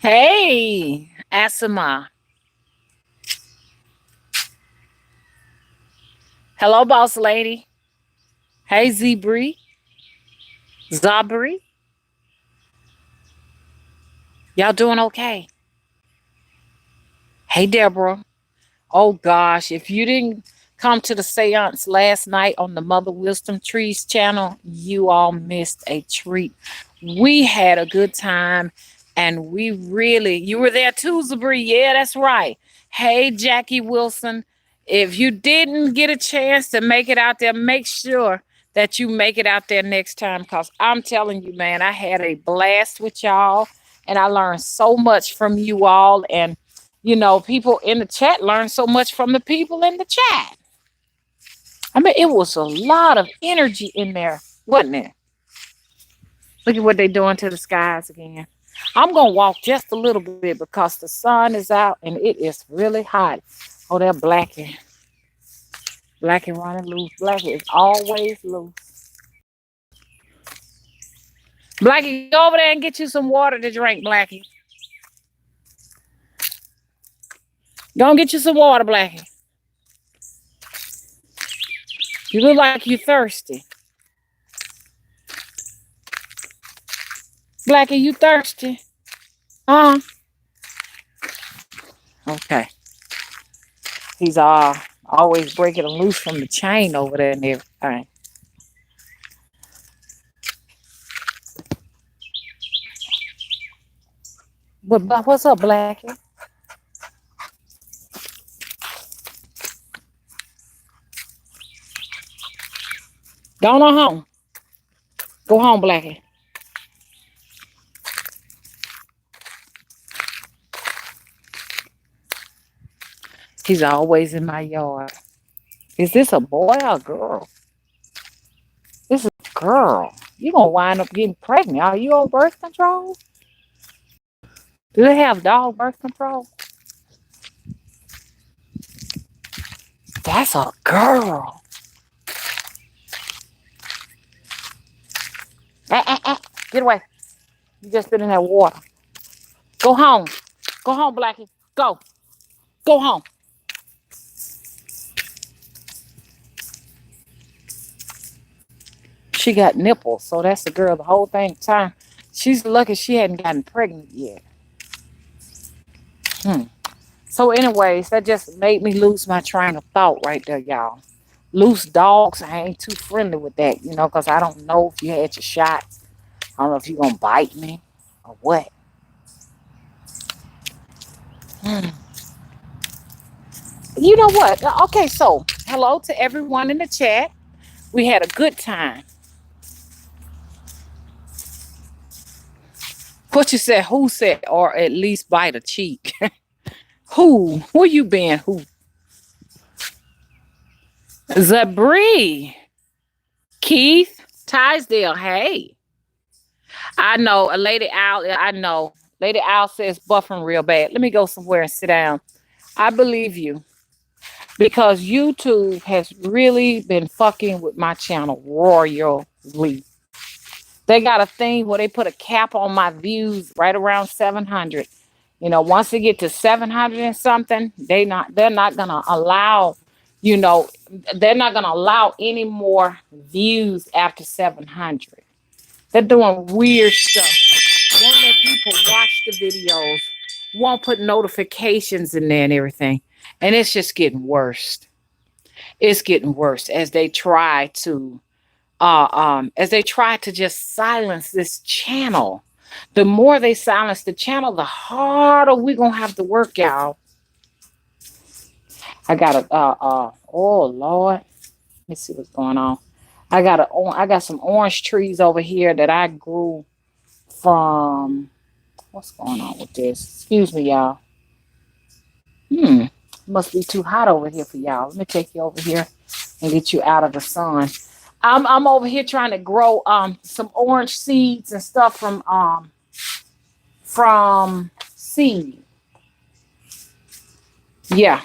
Hey, Asima. Hello, boss lady. Hey, Zebri. Zabri. Y'all doing okay? Hey, Deborah. Oh, gosh. If you didn't come to the seance last night on the Mother Wisdom Trees channel, you all missed a treat. We had a good time and you were there too, Zabri. Yeah, that's right. Hey, Jackie Wilson. If you didn't get a chance to make it out there, make sure that you make it out there next time because I'm telling you, man, I had a blast with y'all and I learned so much from you all. And people in the chat learn so much from the people in the chat. I mean, it was a lot of energy in there, wasn't it? Look at what they're doing to the skies again. I'm going to walk just a little bit because the sun is out and it is really hot. Oh, they're Blackie. Blackie running loose. Blackie is always loose. Blackie, go over there and get you some water to drink, Blackie. Go and get you some water, Blackie. You look like you're thirsty. Blackie, you thirsty? Huh? Okay. He's always breaking them loose from the chain over there and everything. But what's up, Blackie? Go on home. Go home, Blackie. He's always in my yard. Is this a boy or a girl? This is a girl. You're going to wind up getting pregnant. Are you on birth control? Do they have dog birth control? That's a girl. Get away. You just been in that water. Go home. Go home, Blackie. Go. Go home. She got nipples, so that's the girl the whole time. She's lucky she hadn't gotten pregnant yet. So, anyways, that just made me lose my train of thought right there, y'all. Loose dogs, I ain't too friendly with that, because I don't know if you had your shots. I don't know if you're going to bite me or what. You know what? Okay, so hello to everyone in the chat. We had a good time. What you said, who said, or at least bite a cheek? Who? Who you been? Who? Zabri. Keith. Tisdale. Hey. I know a Lady Owl. I know. Lady Owl says buffering real bad. Let me go somewhere and sit down. I believe you. Because YouTube has really been fucking with my channel royally. They got a thing where they put a cap on my views right around 700. Once they get to 700 and something, they're not gonna allow, you know, they're not gonna allow any more views after 700. They're doing weird stuff. Won't let people watch the videos. Won't put notifications in there and everything. And it's just getting worse. It's getting worse as they try to just silence this channel. The more they silence the channel, the harder we're gonna have to work, y'all. I got oh Lord. Let me see what's going on. I got some orange trees over here that I grew from. What's going on with this? Excuse me, y'all. Must be too hot over here for y'all. Let me take you over here and get you out of the sun. I'm over here trying to grow some orange seeds and stuff from seed. Yeah.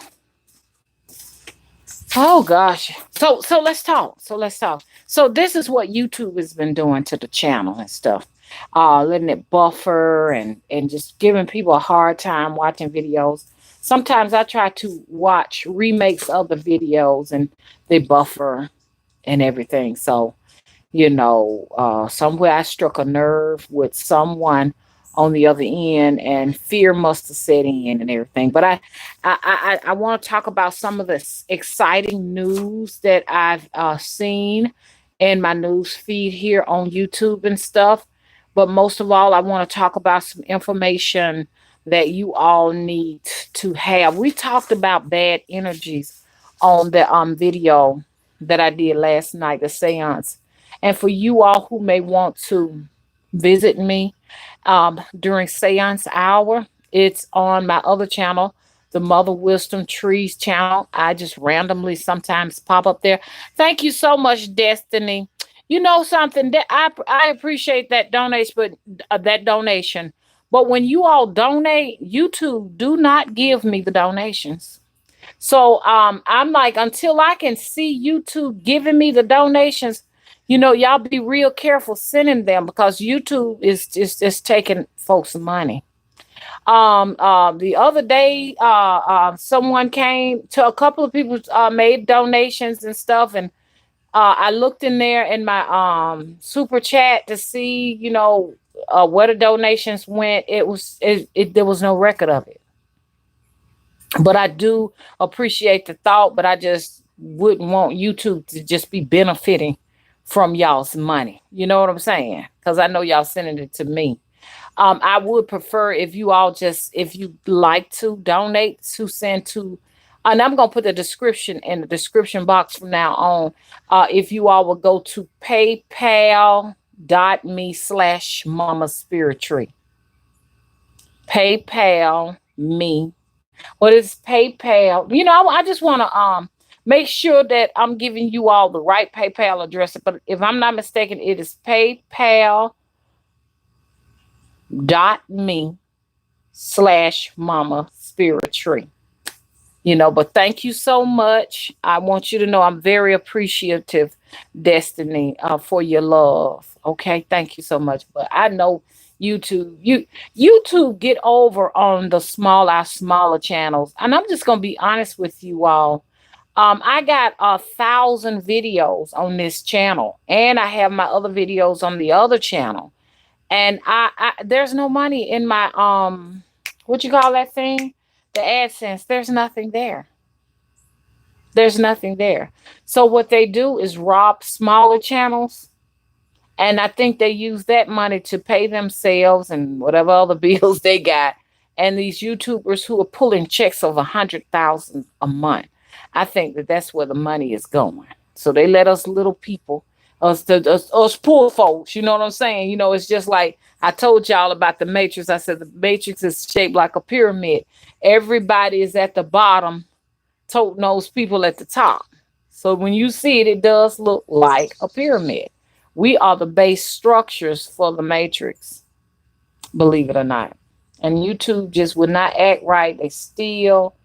Oh gosh. So let's talk. So this is what YouTube has been doing to the channel and stuff. letting it buffer and just giving people a hard time watching videos. Sometimes I try to watch remakes of the videos and they buffer and everything. So, somewhere I struck a nerve with someone on the other end, and fear must have set in and everything. But I want to talk about some of this exciting news that I've seen in my news feed here on YouTube and stuff. But most of all, I want to talk about some information that you all need to have. We talked about bad energies on the video that I did last night, the seance. And for you all who may want to visit me during seance hour, it's on my other channel, the Mother Wisdom Trees channel. I just randomly sometimes pop up there. Thank you so much, Destiny. You know something that I appreciate that donation, but when you all donate, YouTube do not give me the donations. So I'm like, until I can see YouTube giving me the donations, y'all be real careful sending them because YouTube is just taking folks' money. The other day, someone came to a couple of people made donations and stuff, and I looked in there in my super chat to see, where the donations went. There was no record of it. But I do appreciate the thought, but I just wouldn't want YouTube to just be benefiting from y'all's money. You know what I'm saying? Because I know y'all sending it to me. I would prefer if you all if you like to donate, to send to, and I'm going to put the description in the description box from now on. If you all will go to paypal.me/Mama Spirit Tree. PayPal me. What is PayPal? I just want to make sure that I'm giving you all the right PayPal address. But if I'm not mistaken, it is paypal.me/Mama Spirit Tree. But thank you so much. I want you to know I'm very appreciative, Destiny, for your love. Okay, thank you so much. But I know YouTube get over on the smaller channels, and I'm just gonna be honest with you all. I got 1,000 videos on this channel, and I have my other videos on the other channel, and I there's no money in my what you call that thing, the AdSense. There's nothing there. There's nothing there. So what they do is rob smaller channels, and I think they use that money to pay themselves and whatever other bills they got. And these YouTubers who are pulling checks of 100,000 a month, I think that's where the money is going. So they let us little people, us poor folks, you know what I'm saying? It's just like I told y'all about the Matrix. I said the Matrix is shaped like a pyramid. Everybody is at the bottom, toting those people at the top. So when you see it, it does look like a pyramid. We are the base structures for the Matrix, believe it or not. And YouTube just would not act right. They steal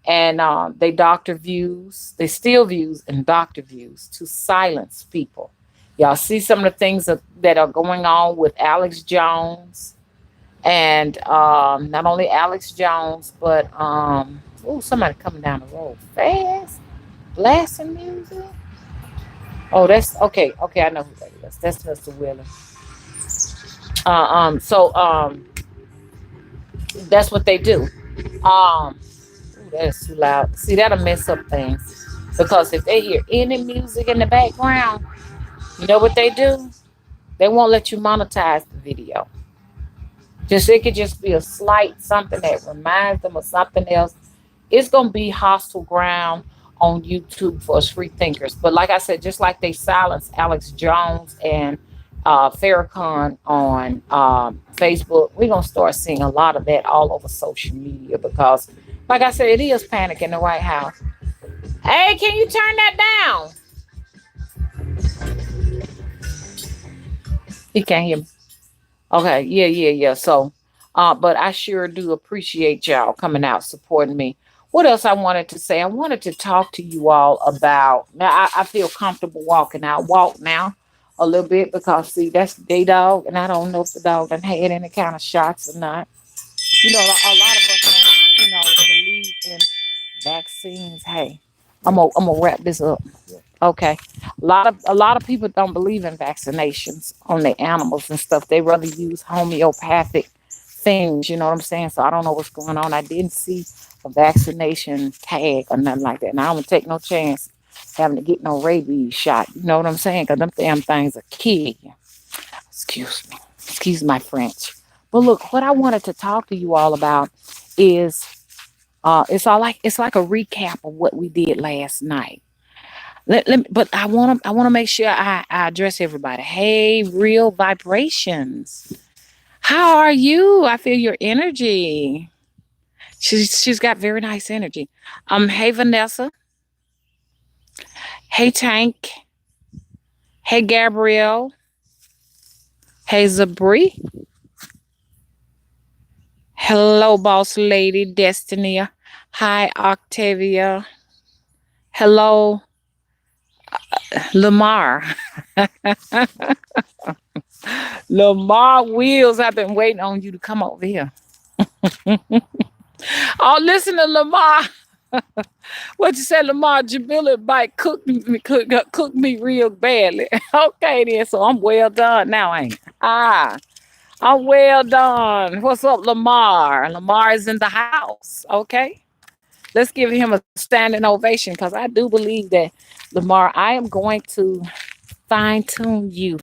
and they doctor views. They steal views and doctor views to silence people. Y'all see some of the things that are going on with Alex Jones. And not only Alex Jones, but somebody coming down the road fast, blasting music. Oh, that's okay. Okay, I know who that is. That's Mr. Wheeler. That's what they do. That's too loud. See, that'll mess up things. Because if they hear any music in the background, you know what they do? They won't let you monetize the video. It could just be a slight something that reminds them of something else. It's gonna be hostile ground on YouTube for us free thinkers. But like I said, just like they silenced Alex Jones and Farrakhan on Facebook, we're gonna start seeing a lot of that all over social media because, like I said, it is panic in the White House. Hey, can you turn that down? He can't hear me. Okay, yeah. So, but I sure do appreciate y'all coming out supporting me. What else I wanted to say? I wanted to talk to you all about. Now, I feel comfortable walking out. Walk now. a little bit because see that's their dog, and I don't know if the dog done had any kind of shots or not. A lot of us don't, believe in vaccines. Hey, I'm gonna wrap this up. Okay, a lot of people don't believe in vaccinations on their animals and stuff. They rather use homeopathic things. You know what I'm saying? So I don't know what's going on. I didn't see a vaccination tag or nothing like that, and I don't take no chance having to get no rabies shot. You know what I'm saying? Because them damn things are kill you. Excuse me. Excuse my French. But look, what I wanted to talk to you all about is it's like a recap of what we did last night. But I want to make sure I address everybody. Hey, real vibrations. How are you? I feel your energy. She's got very nice energy. Hey Vanessa. Hey Tank. Hey Gabrielle. Hey Zabri. Hello, boss lady Destiny. Hi, Octavia. Hello, Lamar. Lamar Wheels, I've been waiting on you to come over here. Oh, listen to Lamar. What you said, Lamar? Jamila bite cooked me real badly. Okay, then. So I'm well done now, ain't it? I'm well done. What's up, Lamar? Lamar is in the house. Okay. Let's give him a standing ovation because I do believe that, Lamar, I am going to fine tune you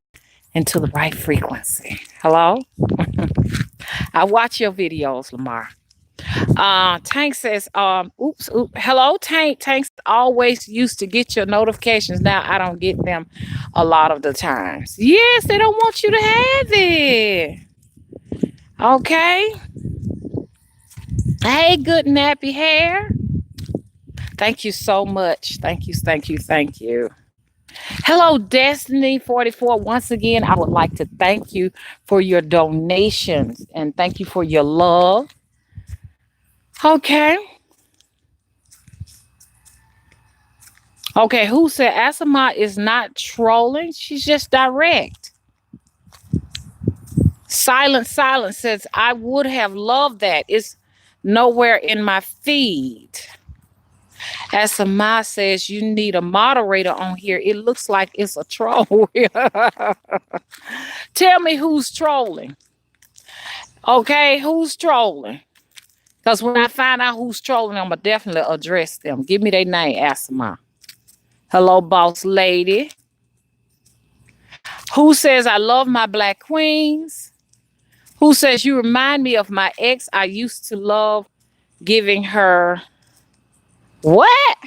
into the right frequency. Hello? I watch your videos, Lamar. Tank says, oops. Hello, Tank. Tanks always used to get your notifications. Now I don't get them a lot of the times. Yes, they don't want you to have it. Okay. Hey, good nappy hair. Thank you so much. Thank you. Hello, Destiny44. Once again, I would like to thank you for your donations and thank you for your love. Okay. Okay, who said Asama is not trolling? She's just direct. Silent says, I would have loved that. It's nowhere in my feed. Asama says, you need a moderator on here. It looks like it's a troll. Tell me who's trolling. Okay, who's trolling? Because when I find out who's trolling, I'm going to definitely address them. Give me their name, Asama. Hello, boss lady. Who says I love my black queens? Who says you remind me of my ex? I used to love giving her. What?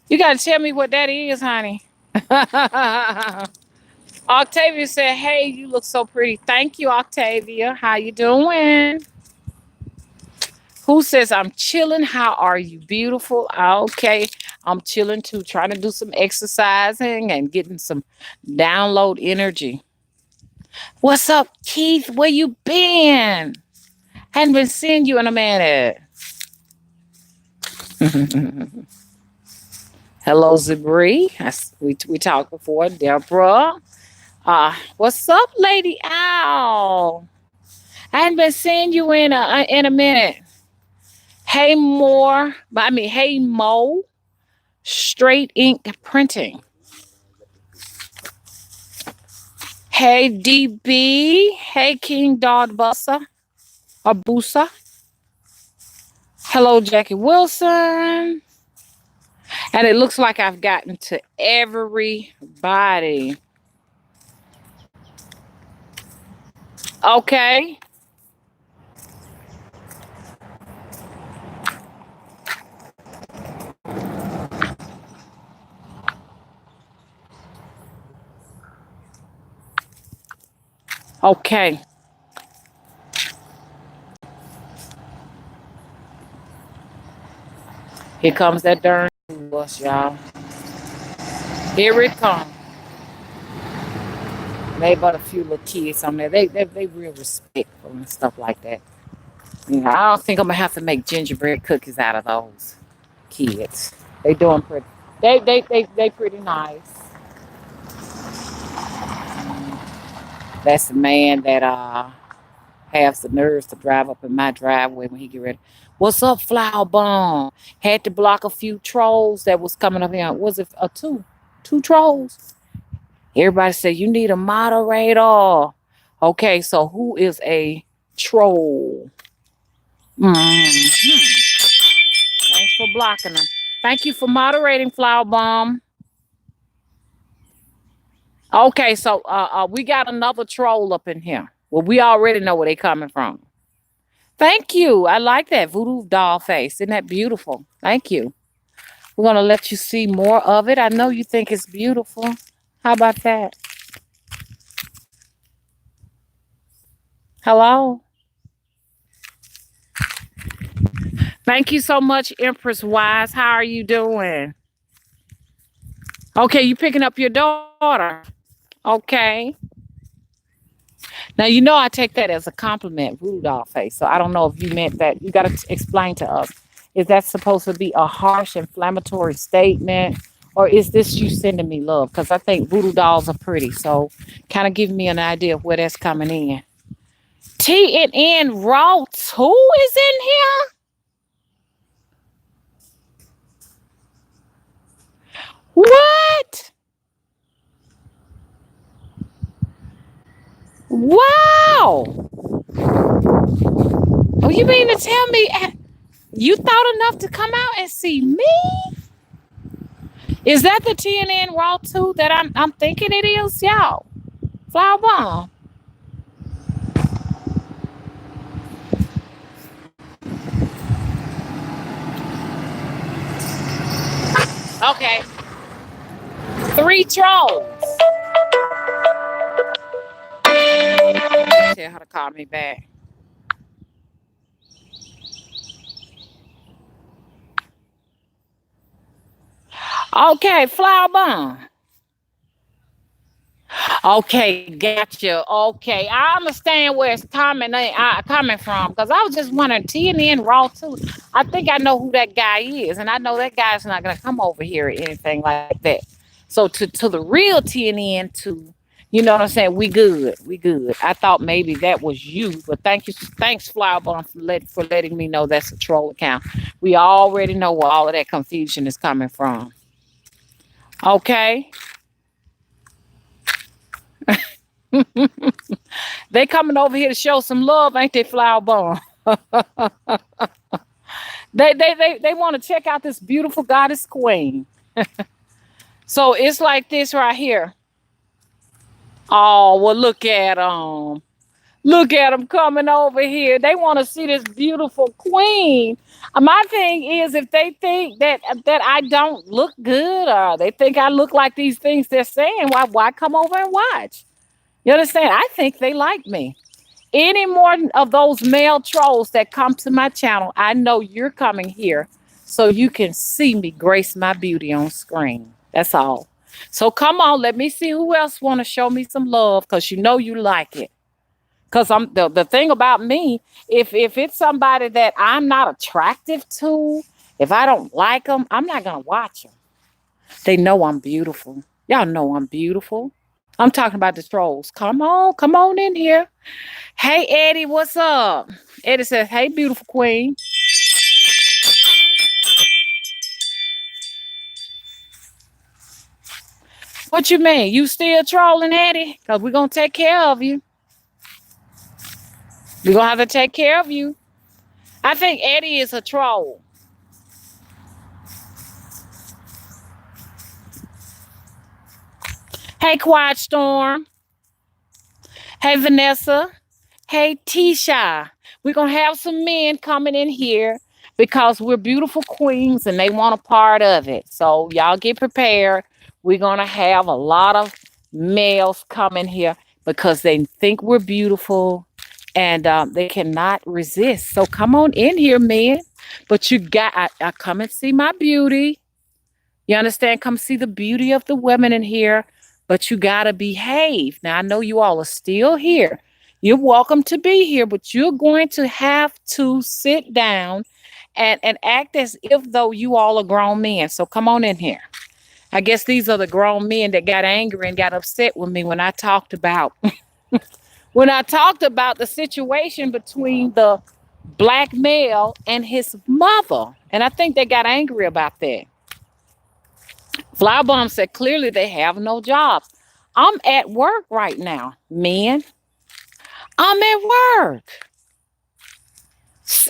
You got to tell me what that is, honey. Octavia said, hey, you look so pretty. Thank you, Octavia. How you doing? Who says I'm chilling? How are you, beautiful? Okay, I'm chilling too, trying to do some exercising and getting some download energy. What's up, Keith? Where you been? Hadn't been seeing you in a minute. Hello, Zabri. We talked before. Deborah. What's up, Lady Owl? I hadn't been seeing you in a minute. Hey Mo, Straight Ink Printing. Hey DB, hey King Dog Bussa, Abusa. Hello Jackie Wilson. And it looks like I've gotten to everybody. Okay. Okay. Here comes that darn bus, y'all. Here it comes. Maybe but a few little kids on there. They real respectful and stuff like that. I don't think I'm gonna have to make gingerbread cookies out of those kids. They doing pretty. They pretty nice. That's the man that has the nerves to drive up in my driveway when he get ready. What's up, Flower Bomb? Had to block a few trolls that was coming up here. Was it a two trolls? Everybody said you need a moderator. Okay, so who is a troll? Mhm. Thanks for blocking them. Thank you for moderating, Flower Bomb. Okay, so we got another troll up in here. Well, we already know where they coming from. Thank you. I like that voodoo doll face. Isn't that beautiful? Thank you. We're gonna let you see more of it. I know you think it's beautiful. How about that? Hello. Thank you so much, Empress Wise. How are you doing? Okay, you picking up your daughter. Okay. Now you know I take that as a compliment, voodoo doll face. So I don't know if you meant that. You got to explain to us. Is that supposed to be a harsh, inflammatory statement, or is this you sending me love? Because I think voodoo dolls are pretty. So kind of give me an idea of where that's coming in. TNN Raw 2 is in here. What? Wow. Oh, you mean to tell me you thought enough to come out and see me? Is that the TNN Raw 2 that I'm thinking it is, y'all? Flower Bomb. Okay. Three trolls. Tell her to call me back. Okay, Flower Bomb. Okay, gotcha. Okay, I understand where it's coming from because I was just wondering TNN Raw too. I think I know who that guy is, and I know that guy's not gonna come over here or anything like that. So to the real TNN, to you know what I'm saying, we good, we good. I thought maybe that was you, but thanks Flowerbomb for letting me know that's a troll account. We already know where all of that confusion is coming from. Okay. They coming over here to show some love, ain't they, Flower Bomb? They want to check out this beautiful goddess queen. So it's like this right here. Oh well, look at them coming over here. They want to see this beautiful queen. My thing is, if they think that I don't look good, or they think I look like these things they're saying, why come over and watch? You understand? I think they like me. Any more of those male trolls that come to my channel, I know you're coming here so you can see me grace my beauty on screen. That's all. So come on, let me see who else want to show me some love because you know you like it. Because I'm the thing about me, if it's somebody that I'm not attractive to, if I don't like them, I'm not gonna watch them. They know I'm beautiful. Y'all know I'm beautiful. I'm talking about the trolls. Come on in here. Hey Eddie, what's up? Eddie says, "Hey, beautiful queen." What you mean? You still trolling, Eddie? Cause we're gonna take care of you. We're gonna have to take care of you. I think Eddie is a troll. Hey, Quiet Storm. Hey, Vanessa. Hey, Tisha. We're gonna have some men coming in here because we're beautiful queens and they want a part of it. So y'all get prepared. We're gonna have a lot of males coming here because they think we're beautiful and they cannot resist. So come on in here, men. But you got I come and see my beauty. You understand? Come see the beauty of the women in here, but you gotta behave. Now I know you all are still here. You're welcome to be here, but you're going to have to sit down and act as if though you all are grown men. So come on in here. I guess these are the grown men that got angry and got upset with me when I talked about When I talked about the situation between the black male and his mother. And I think they got angry about that. Flybomb said clearly they have no jobs. I'm at work right now, men. I'm at work.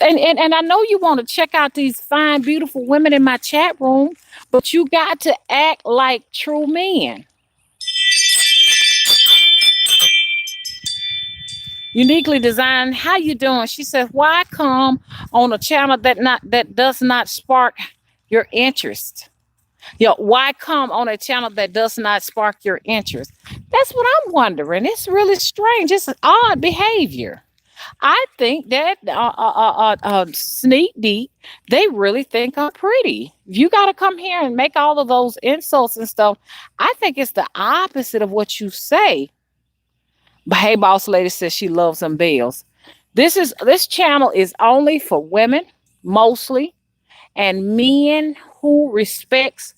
And I know you want to check out these fine, beautiful women in my chat room, but you got to act like true men. Uniquely designed. How you doing? She says, why come on a channel that does not spark your interest? Why come on a channel that does not spark your interest? That's what I'm wondering. It's really strange. It's an odd behavior. I think that Sneak Deep, they really think I'm pretty. You got to come here and make all of those insults and stuff. I think it's the opposite of what you say. But hey, boss lady says she loves them bells. This channel is only for women mostly, and men who respects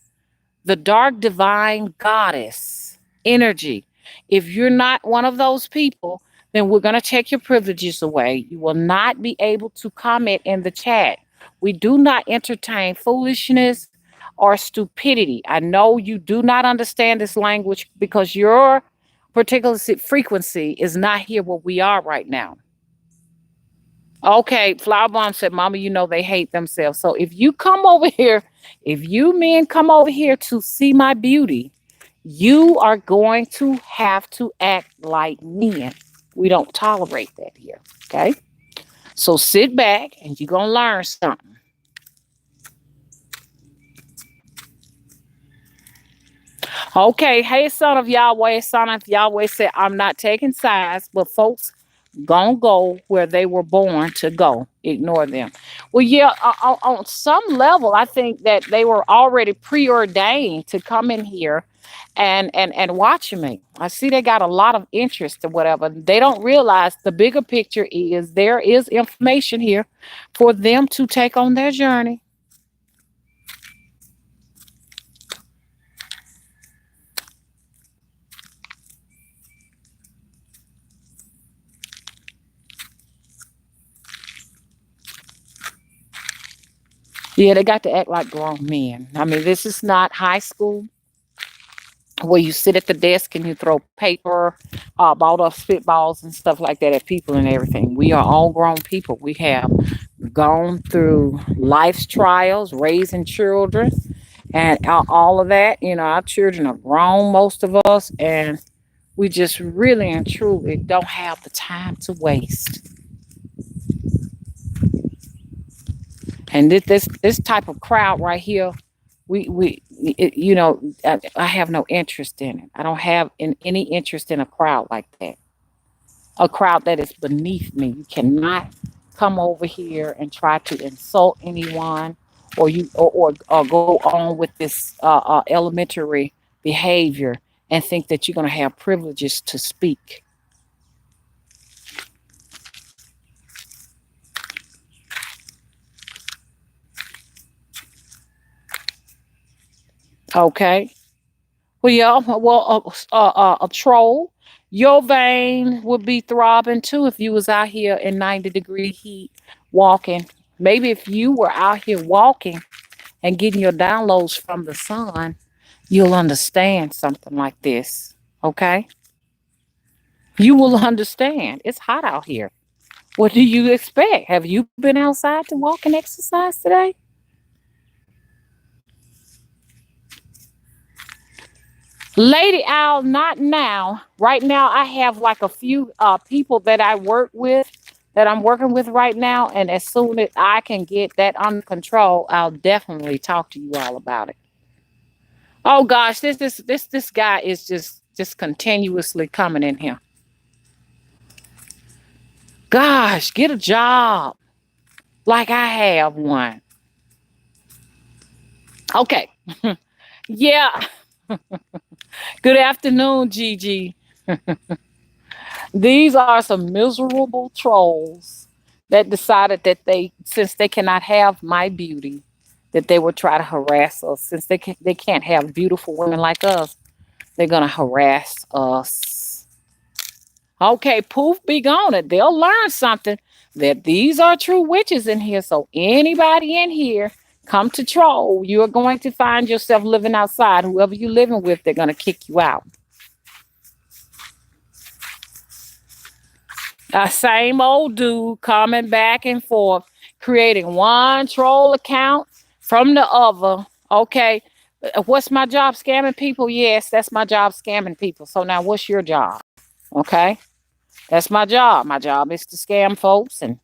the dark divine goddess energy. If you're not one of those people, then we're going to take your privileges away. You will not be able to comment in the chat. We do not entertain foolishness or stupidity. I know you do not understand this language because your particular frequency is not here where we are right now. Okay, Flower Bomb said, Mama, you know they hate themselves. So if you come over here, if you men come over here to see my beauty, you are going to have to act like men. We don't tolerate that here. Okay. So sit back and you're going to learn something. Okay. Hey, son of Yahweh, son of Yahweh said, I'm not taking sides, but folks gonna go where they were born to go. Ignore them. Well, yeah, on some level, I think that they were already preordained to come in here and watch me. I see they got a lot of interest or whatever. They don't realize the bigger picture is there is information here for them to take on their journey. Yeah, they got to act like grown men. I mean, this is not high school where you sit at the desk and you throw paper, balled up spitballs and stuff like that at people and everything. We are all grown people. We have gone through life's trials, raising children, and all of that. You know, our children are grown, most of us, and we just really and truly don't have the time to waste. And this type of crowd right here, you know, I have no interest in it. I don't have any interest in a crowd like that. A crowd that is beneath me. You cannot come over here and try to insult anyone, or go on with this elementary behavior and think that you're going to have privileges to speak. Okay. Well, yeah. Well, a troll. Your vein would be throbbing too if you was out here in 90-degree heat walking. Maybe if you were out here walking and getting your downloads from the sun, you'll understand something like this. Okay? You will understand. It's hot out here. What do you expect? Have you been outside to walk and exercise today? Lady Owl, not now. Right now, I have like a few people that I work with that I'm working with right now. And as soon as I can get that under control, I'll definitely talk to you all about it. Oh gosh, this guy is just continuously coming in here. Gosh, get a job like I have one. Okay. Yeah. Good afternoon, Gigi. These are some miserable trolls that decided that since they cannot have my beauty, that they would try to harass us. Since they can't have beautiful women like us, they're gonna harass us. Okay, poof, be gone it. They'll learn something that these are true witches in here. So anybody in here come to troll, you are going to find yourself living outside. Whoever you're living with, they're going to kick you out. Same old dude coming back and forth, creating one troll account from the other. Okay. What's my job? Scamming people? Yes, that's my job, scamming people. So now what's your job? Okay. That's my job. My job is to scam folks and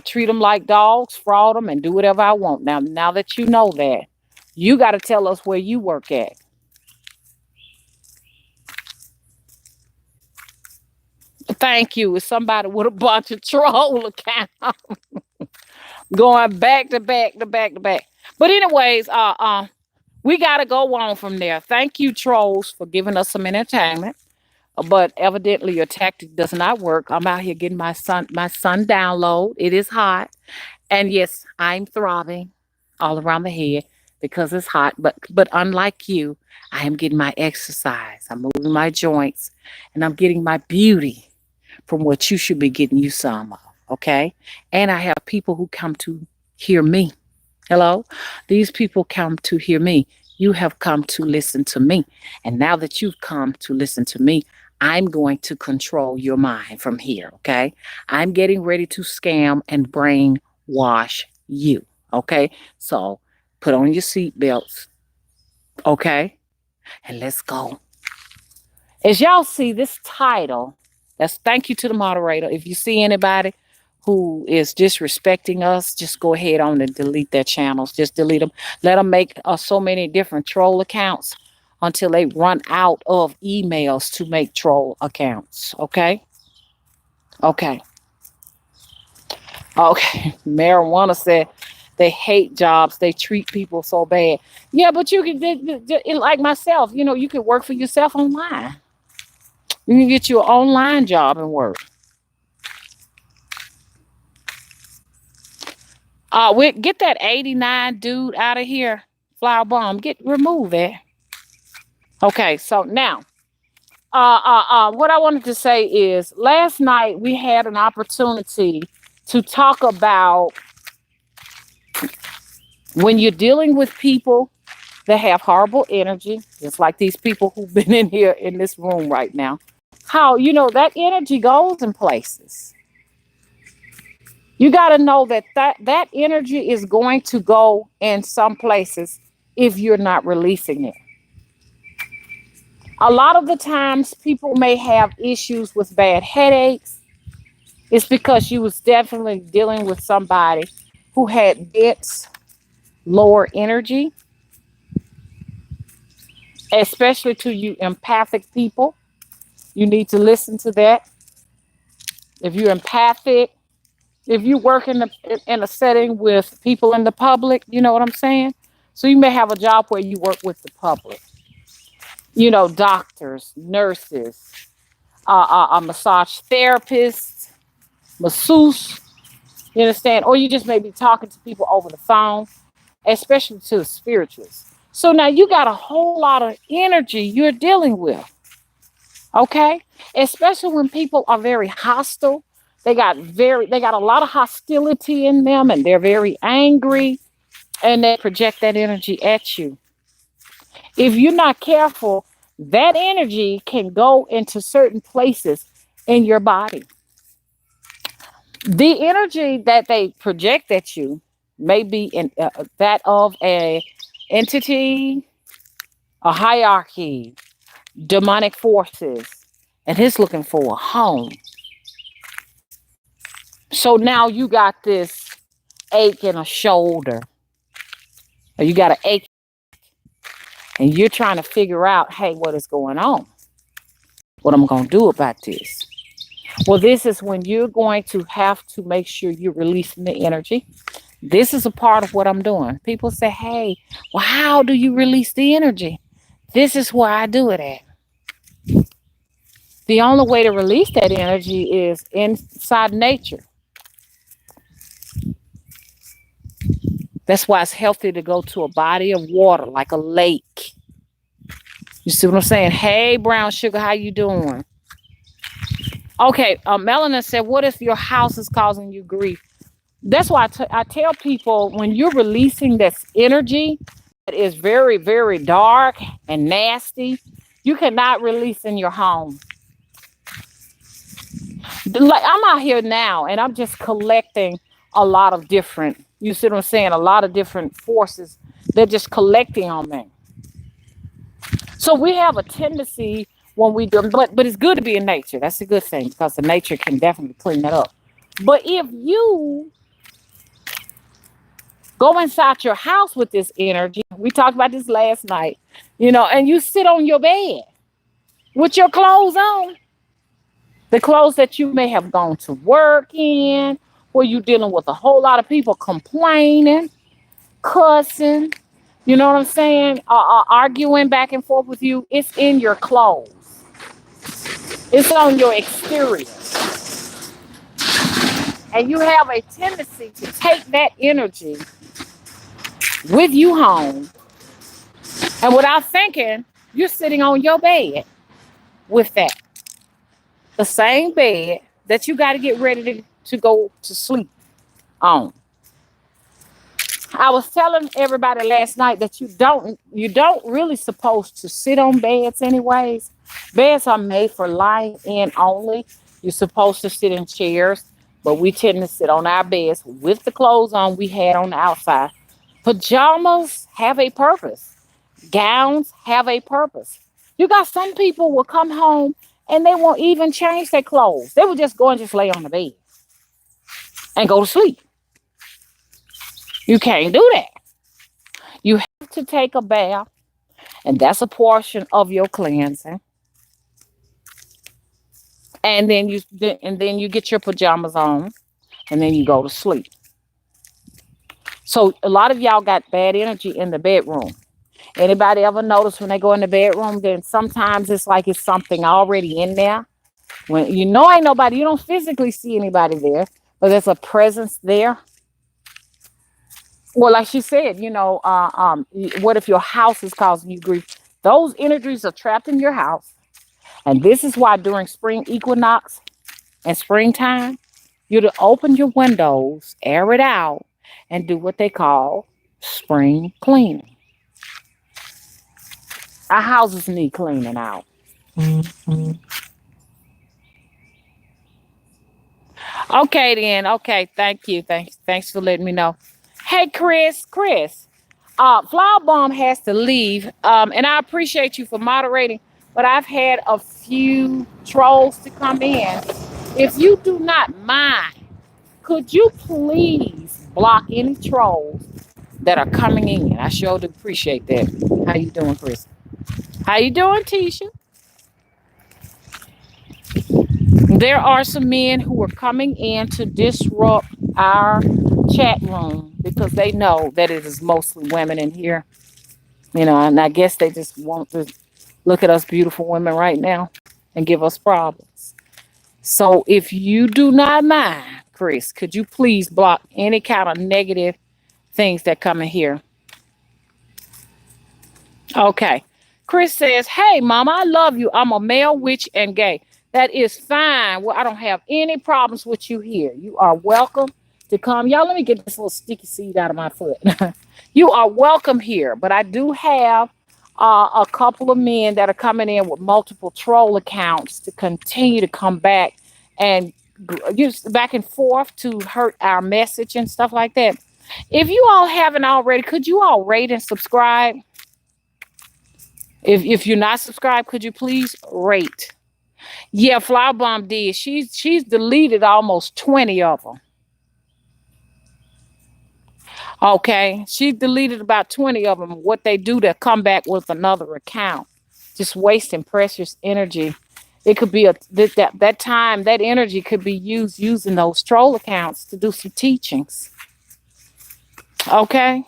treat them like dogs, fraud them, and do whatever I want. Now that you know that, you got to tell us where you work at. Thank you. It's somebody with a bunch of troll accounts going back to back to back to back. But anyways, we got to go on from there. Thank you, trolls, for giving us some entertainment. But evidently your tactic does not work. I'm out here getting my sun download. It is hot. And yes, I'm throbbing all around the head because it's hot. But unlike you, I am getting my exercise. I'm moving my joints and I'm getting my beauty from what you should be getting you some of. Okay. And I have people who come to hear me. Hello? These people come to hear me. You have come to listen to me. And now that you've come to listen to me, I'm going to control your mind from here. Okay. I'm getting ready to scam and brainwash you. Okay. So put on your seatbelts. Okay. And let's go. As y'all see this title, that's thank you to the moderator. If you see anybody who is disrespecting us, just go ahead on and delete their channels. Just delete them. Let them make so many different troll accounts until they run out of emails to make troll accounts. Okay? Okay. Okay. Marijuana said they hate jobs. They treat people so bad. Yeah, but you can, like myself, you can work for yourself online. You can get you an online job and work. We get that 89 dude out of here. Flower bomb. Remove it. Okay, so now, what I wanted to say is last night we had an opportunity to talk about when you're dealing with people that have horrible energy, just like these people who've been in here in this room right now, how, that energy goes in places. You got to know that energy is going to go in some places if you're not releasing it. A lot of the times people may have issues with bad headaches. It's because you was definitely dealing with somebody who had dense, lower energy, especially to you empathic people. You need to listen to that. If you're empathic, if you work in a setting with people in the public, you know what I'm saying? So you may have a job where you work with the public. Doctors, nurses, a massage therapist, masseuse, you understand? Or you just may be talking to people over the phone, especially to the spiritualists. So now you got a whole lot of energy you're dealing with. Okay? Especially when people are very hostile. They got a lot of hostility in them and they're very angry and they project that energy at you. If you're not careful, that energy can go into certain places in your body. The energy that they project at you may be in that of a entity, a hierarchy, demonic forces, and he's looking for a home. So now you got this ache in a shoulder, or you got an ache, and you're trying to figure out, hey, what is going on? What am I going to do about this? Well, this is when you're going to have to make sure you're releasing the energy. This is a part of what I'm doing. People say, hey, well, how do you release the energy? This is where I do it at. The only way to release that energy is inside nature. That's why it's healthy to go to a body of water, like a lake. You see what I'm saying? Hey, brown sugar, how you doing? Okay, Melanie said, what if your house is causing you grief? That's why I tell people when you're releasing this energy that is very, very dark and nasty, you cannot release in your home. Like I'm out here now and I'm just collecting a lot of different, you see what I'm saying? A lot of different forces. They're just collecting on me. So we have a tendency when we do, but it's good to be in nature. That's a good thing because the nature can definitely clean that up. But if you go inside your house with this energy, we talked about this last night, and you sit on your bed with your clothes on, the clothes that you may have gone to work in, where you're dealing with a whole lot of people complaining, cussing, you know what I'm saying, arguing back and forth with you. It's in your clothes. It's on your exterior. And you have a tendency to take that energy with you home. And without thinking, you're sitting on your bed with that. The same bed that you got to get ready to go to sleep on. I was telling everybody last night that you don't really supposed to sit on beds anyways. Beds are made for lying in only. You're supposed to sit in chairs, but we tend to sit on our beds with the clothes on we had on the outside. Pajamas have a purpose. Gowns have a purpose. You got some people will come home and they won't even change their clothes. They will just go and just lay on the bed and go to sleep. You can't do that. You have to take a bath, and that's a portion of your cleansing. And then you get your pajamas on, and then you go to sleep. So a lot of y'all got bad energy in the bedroom. Anybody ever notice when they go in the bedroom, then sometimes it's like it's something already in there. When ain't nobody, you don't physically see anybody there, but there's a presence there. Well, like she said, what if your house is causing you grief? Those energies are trapped in your house. And this is why during spring equinox and springtime, you to open your windows, air it out, and do what they call spring cleaning. Our houses need cleaning out. Okay, then. Okay, thank you. Thanks for letting me know. Hey, Chris. Flower Bomb has to leave, and I appreciate you for moderating. But I've had a few trolls to come in. If you do not mind, could you please block any trolls that are coming in? I sure do appreciate that. How you doing, Chris? How you doing, Tisha? There are some men who are coming in to disrupt our chat room because they know that it is mostly women in here. And I guess they just want to look at us beautiful women right now and give us problems. So if you do not mind, Chris, could you please block any kind of negative things that come in here? Okay. Chris says, hey, Mama, I love you. I'm a male, witch, and gay. That is fine. Well, I don't have any problems with you here. You are welcome to come. Y'all, let me get this little sticky seed out of my foot. You are welcome here. But I do have a couple of men that are coming in with multiple troll accounts to continue to come back and use back and forth to hurt our message and stuff like that. If you all haven't already, could you all rate and subscribe? If you're not subscribed, could you please rate? Yeah, Flower Bomb did. She's deleted almost 20 of them. Okay, she deleted about 20 of them. What they do, they come back with another account, just wasting precious energy. It could be that time, that energy could be used using those troll accounts to do some teachings. Okay.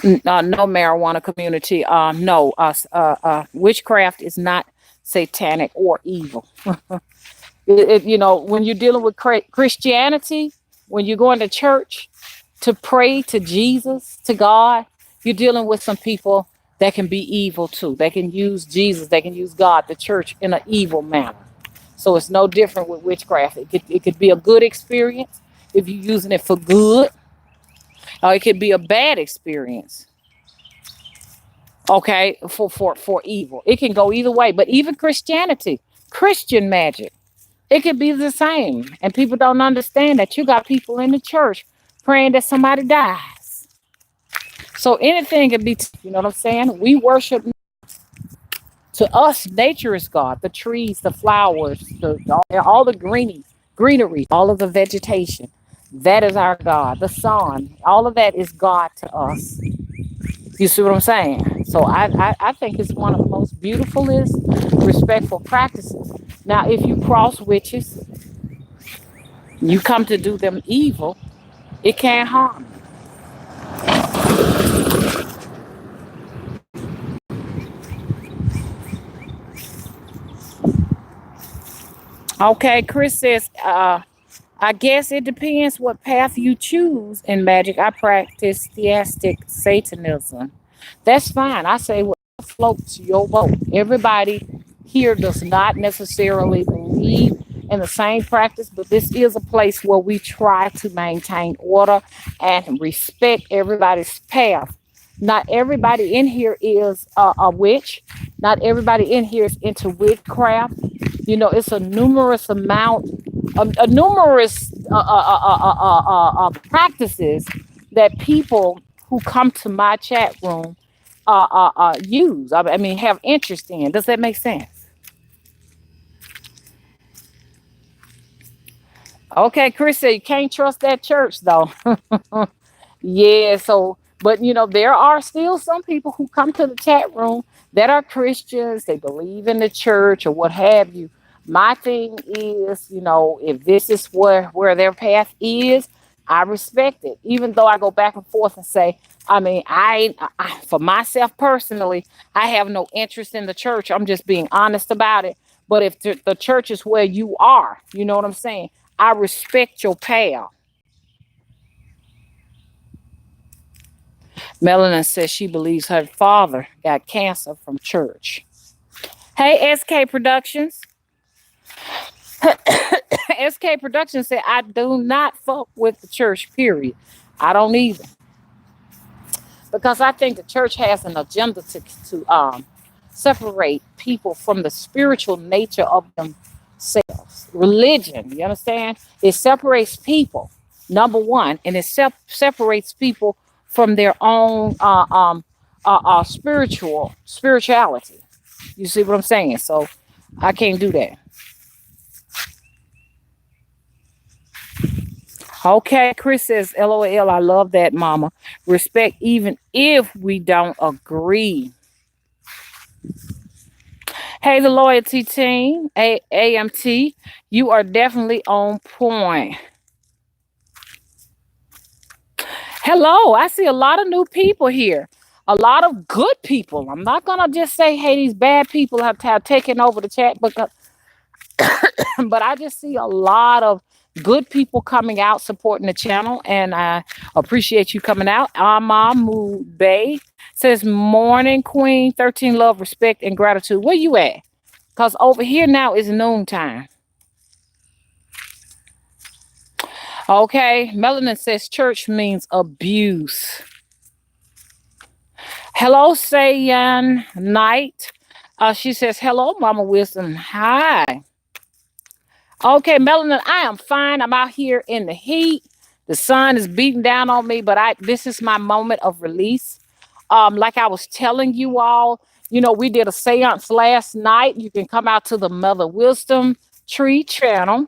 No marijuana community. No, witchcraft is not satanic or evil. When you're dealing with Christianity, when you're going to church to pray to Jesus, to God, you're dealing with some people that can be evil too. They can use Jesus, they can use God, the church, in an evil manner. So it's no different with witchcraft. It could be a good experience if you're using it for good, or it could be a bad experience, okay, for evil. It can go either way. But even Christianity, Christian magic, it could be the same. And people don't understand that you got people in the church praying that somebody dies. So anything can be, you know what I'm saying? We worship, to us, nature is God. The trees, the flowers, all the greenery, all of the vegetation. That is our God. The sun, all of that is God to us. You see what I'm saying? So I think it's one of the most beautifulest, respectful practices. Now, if you cross witches, you come to do them evil, it can't harm you. Okay, Chris says, I guess it depends what path you choose in magic. I practice theistic Satanism. That's fine. I say what floats your boat. Everybody here does not necessarily believe in the same practice, but this is a place where we try to maintain order and respect everybody's path. Not everybody in here is a witch. Not everybody in here is into witchcraft. You know, it's a numerous amount, a numerous practices that people who come to my chat room use. I mean, have interest in. Does that make sense? Okay, Chris said you can't trust that church though. Yeah, so but there are still some people who come to the chat room that are Christians, they believe in the church or what have you. My thing is, if this is where their path is, I respect it. Even though I go back and forth and say, I mean, for myself personally, I have no interest in the church. I'm just being honest about it. But if the church is where you are, you know what I'm saying? I respect your path. Melanie says she believes her father got cancer from church. Hey, SK Productions. SK Productions said, I do not fuck with the church, period. I don't either. Because I think the church has an agenda to separate people from the spiritual nature of themselves. Religion, you understand? It separates people, number one, and it separates people from their own spirituality. You see what I'm saying? So I can't do that. Okay, Chris says, LOL, I love that, mama. Respect even if we don't agree. Hey, the loyalty team, AMT, you are definitely on point. Hello, I see a lot of new people here. A lot of good people. I'm not gonna just say, hey, these bad people have taken over the chat, because but I just see a lot of good people coming out supporting the channel, and I appreciate you coming out. Amamu Bay says, morning, Queen, 13 love, respect, and gratitude. Where you at? Because over here now is noontime. Okay, Melanin says church means abuse. Hello, Sayan Knight. She says, hello, Mama Wisdom. Hi. Okay, Melanin, I am fine. I'm out here in the heat. The sun is beating down on me, but this is my moment of release. Like I was telling you all, we did a seance last night. You can come out to the Mother Wisdom Tree channel.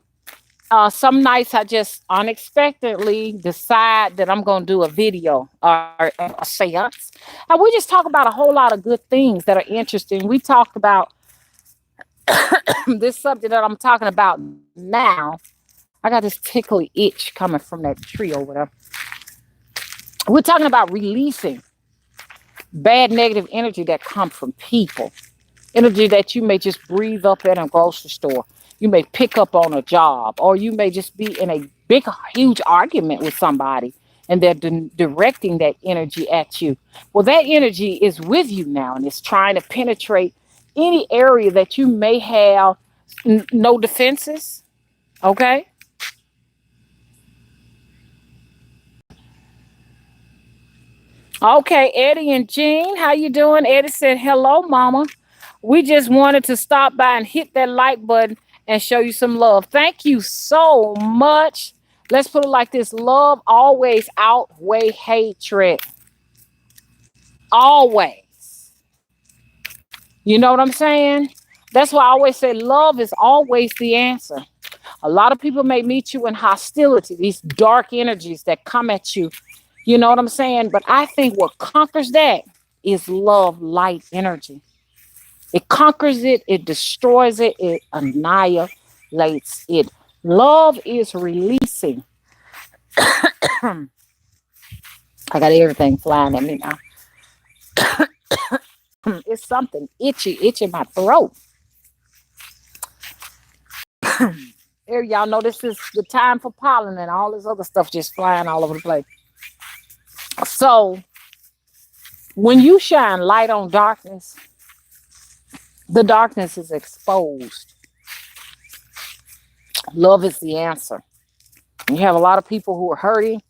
Some nights I just unexpectedly decide that I'm going to do a video or a seance. And we just talk about a whole lot of good things that are interesting. We talked about this subject that I'm talking about now. I got this tickly itch coming from that tree over there. We're talking about releasing bad negative energy that comes from people. Energy that you may just breathe up at a grocery store. You may pick up on a job, or you may just be in a big, huge argument with somebody, and they're directing that energy at you. Well, that energy is with you now, and it's trying to penetrate any area that you may have no defenses. Okay. Okay, Eddie and Jean, how you doing? Eddie said, "Hello, Mama. We just wanted to stop by and hit that like button and show you some love. Thank you so much. Let's put it like this: love always outweigh hatred. Always. You know what I'm saying? That's why I always say love is always the answer. A lot of people may meet you in hostility, these dark energies that come at you. You know what I'm saying? But I think what conquers that is love, light energy. It conquers it, it destroys it, it annihilates it. Love is releasing. I got everything flying at me now. It's something itchy in my throat. Here, y'all know this is the time for pollen and all this other stuff just flying all over the place. So, when you shine light on darkness, the darkness is exposed. Love is the answer. You have a lot of people who are hurting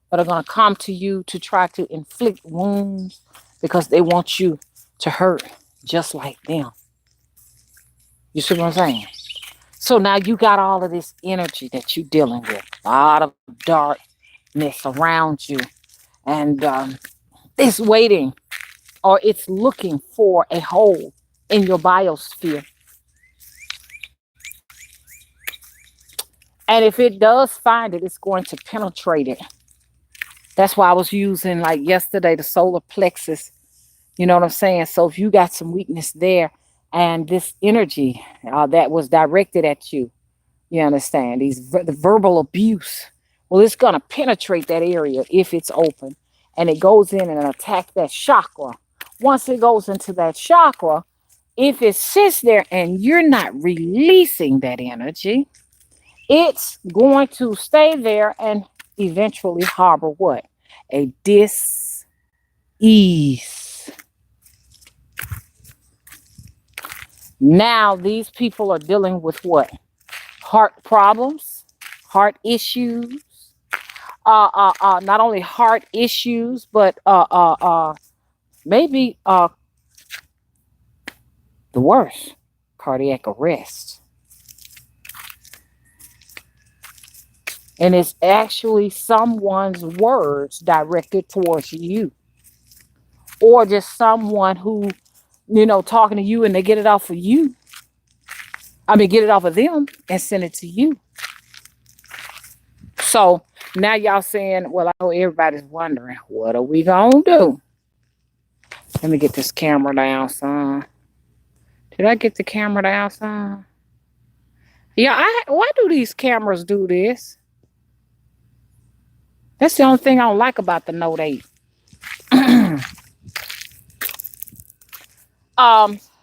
that are going to come to you to try to inflict wounds because they want you to hurt just like them. You see what I'm saying? So now you got all of this energy that you're dealing with, a lot of darkness around you, and it's waiting or it's looking for a hole in your biosphere. And if it does find it, it's going to penetrate it. That's why I was using, like yesterday, the solar plexus. You know what I'm saying? So if you got some weakness there and this energy that was directed at you, you understand, the verbal abuse, well, it's going to penetrate that area if it's open, and it goes in and attack that chakra. Once it goes into that chakra, if it sits there and you're not releasing that energy, it's going to stay there and eventually harbor what? A dis-ease. Now these people are dealing with what? Heart problems, heart issues. Not only heart issues, but maybe the worst, cardiac arrest. And it's actually someone's words directed towards you, or just someone who, talking to you and they get it off of you. Get it off of them and send it to you. So now y'all saying, well, I know everybody's wondering, what are we going to do? Let me get this camera down, son. Did I get the camera down, son? Yeah, why do these cameras do this? That's the only thing I don't like about the Note 8.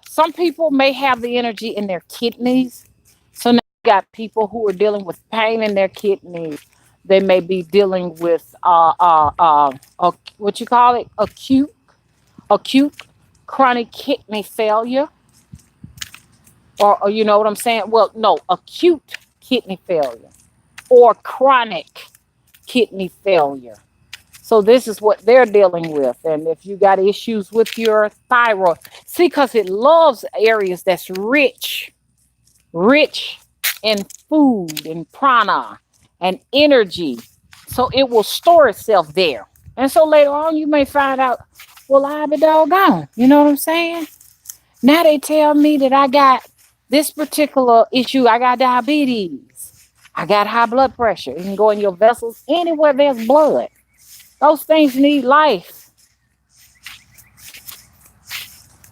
Some people may have the energy in their kidneys. So now you got people who are dealing with pain in their kidneys. They may be dealing with what you call it, acute chronic kidney failure, or you know what I'm saying? Well, no, acute kidney failure or chronic kidney failure. So this is what they're dealing with. And if you got issues with your thyroid, see, because it loves areas that's rich in food and prana and energy. So it will store itself there. And so later on, you may find out, well, I be doggone. You know what I'm saying? Now they tell me that I got this particular issue. I got diabetes. I got high blood pressure. It can go in your vessels anywhere there's blood. Those things need life.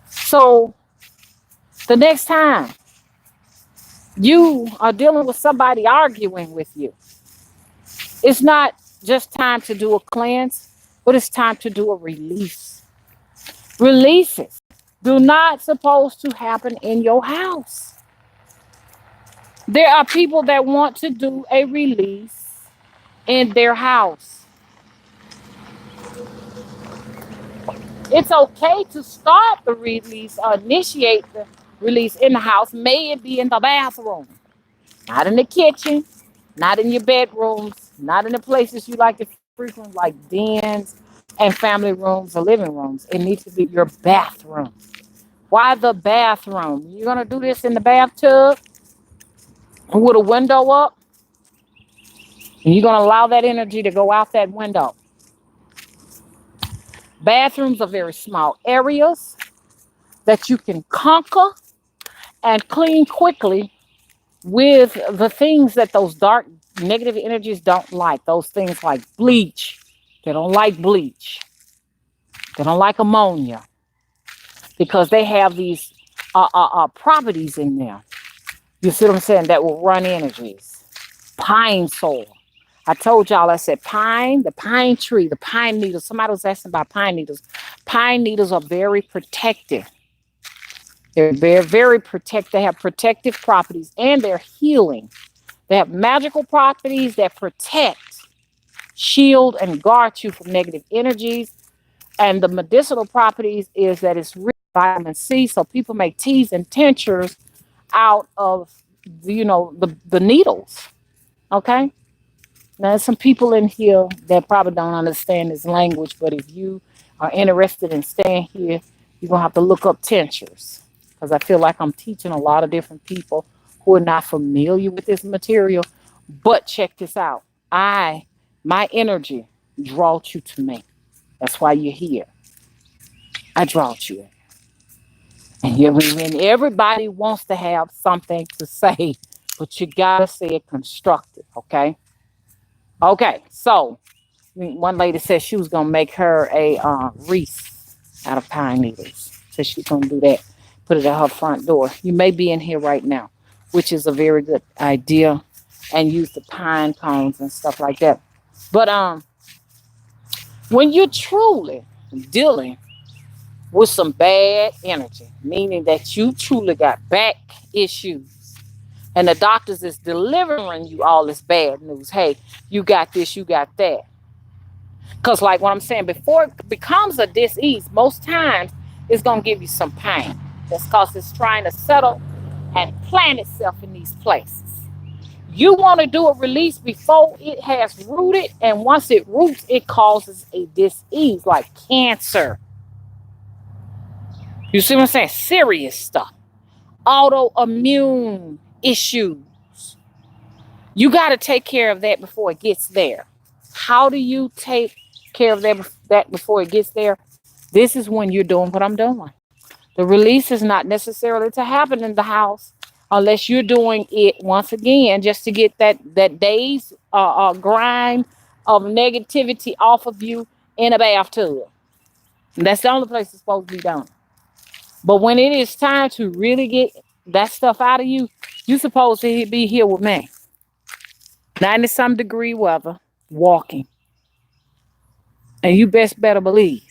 So the next time you are dealing with somebody arguing with you, it's not just time to do a cleanse, but it's time to do a release. Releases do not supposed to happen in your house. There are people that want to do a release in their house. It's okay to start the release or initiate the release in the house. May it be in the bathroom, not in the kitchen, not in your bedrooms, not in the places you like to frequent, like dens and family rooms or living rooms. It needs to be your bathroom. Why the bathroom? You're gonna do this in the bathtub with a window up, and you're gonna allow that energy to go out that window. Bathrooms are very small areas that you can conquer and clean quickly with the things that those dark negative energies don't like. Those things like bleach. They don't like bleach. They don't like ammonia because they have these properties in there. You see what I'm saying? That will run energies. Pine soil. I told y'all, I said pine, the pine tree, the pine needles. Somebody was asking about pine needles. Pine needles are very protective. They're very, very protective. They have protective properties and they're healing. They have magical properties that protect, shield, and guard you from negative energies. And the medicinal properties is that it's rich in vitamin C. So people make teas and tinctures out of, the needles. Okay. Now, there's some people in here that probably don't understand this language, but if you are interested in staying here, you're going to have to look up tinctures because I feel like I'm teaching a lot of different people who are not familiar with this material. But check this out. My energy draws you to me. That's why you're here. I draw you. And everybody wants to have something to say, but you got to say it constructive, okay? Okay, so one lady said she was gonna make her a wreath out of pine needles. So she's gonna do that, put it at her front door. You may be in here right now, which is a very good idea, and use the pine cones and stuff like that. But when you're truly dealing with some bad energy, meaning that you truly got back issues, and the doctors is delivering you all this bad news. Hey, you got this, you got that. Because like what I'm saying, before it becomes a disease, most times it's going to give you some pain. That's because it's trying to settle and plant itself in these places. You want to do a release before it has rooted. And once it roots, it causes a disease like cancer. You see what I'm saying? Serious stuff. Autoimmune issues. You got to take care of that before it gets there. How do you take care of that before it gets there? This is when you're doing what I'm doing. The release is not necessarily to happen in the house unless you're doing it once again just to get that day's grind of negativity off of you in a bathtub. And that's the only place it's supposed to be done. But when it is time to really get that stuff out of you, you're supposed to be here with me. 90-some degree weather, walking. And you best better believe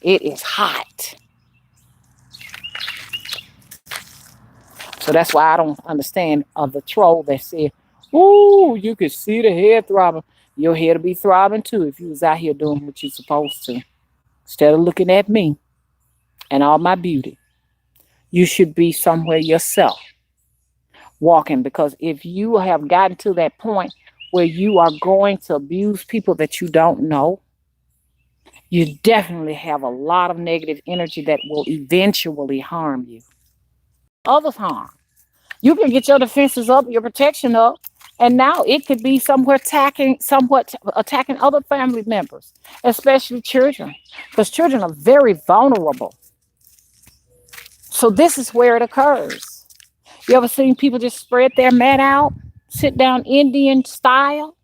it is hot. So that's why I don't understand the troll that said, ooh, you could see the head throbbing. Your head will be throbbing too if you was out here doing what you're supposed to. Instead of looking at me and all my beauty, you should be somewhere yourself walking, because if you have gotten to that point where you are going to abuse people that you don't know, you definitely have a lot of negative energy that will eventually harm you. Others harm. You can get your defenses up, your protection up, and now it could be somewhat attacking other family members, especially children, because children are very vulnerable. So this is where it occurs. You ever seen people just spread their mat out, sit down Indian style,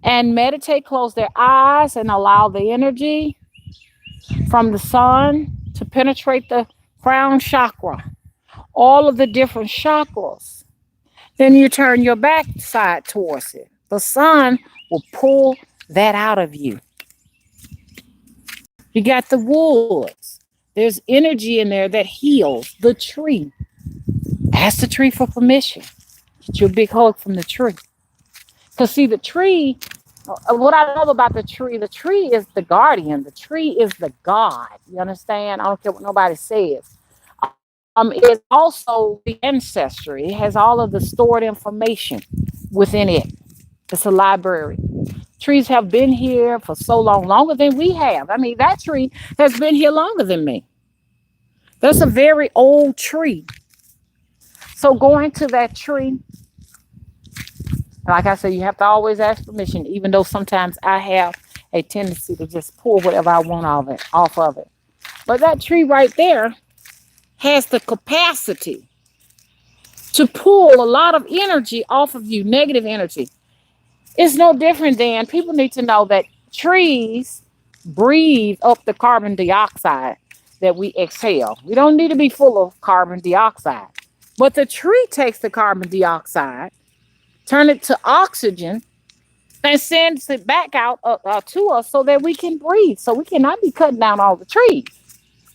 and meditate, close their eyes, and allow the energy from the sun to penetrate the crown chakra, all of the different chakras. Then you turn your back side towards it. The sun will pull that out of you. You got the woods. There's energy in there that heals. The tree. Ask the tree for permission. Get you a big hug from the tree. Because see, the tree What I love about the tree is the guardian. The tree is the God. You understand? I don't care what nobody says. It is also the ancestry. It has all of the stored information within it. It's a library. Trees have been here for so long, longer than we have. I mean, that tree has been here longer than me. That's a very old tree. So going to that tree, like I said, you have to always ask permission, even though sometimes I have a tendency to just pull whatever I want off of it. But that tree right there has the capacity to pull a lot of energy off of you, negative energy. It's no different than people need to know that trees breathe up the carbon dioxide that we exhale. We don't need to be full of carbon dioxide. But the tree takes the carbon dioxide, turn it to oxygen, and sends it back out to us so that we can breathe. So we cannot be cutting down all the trees.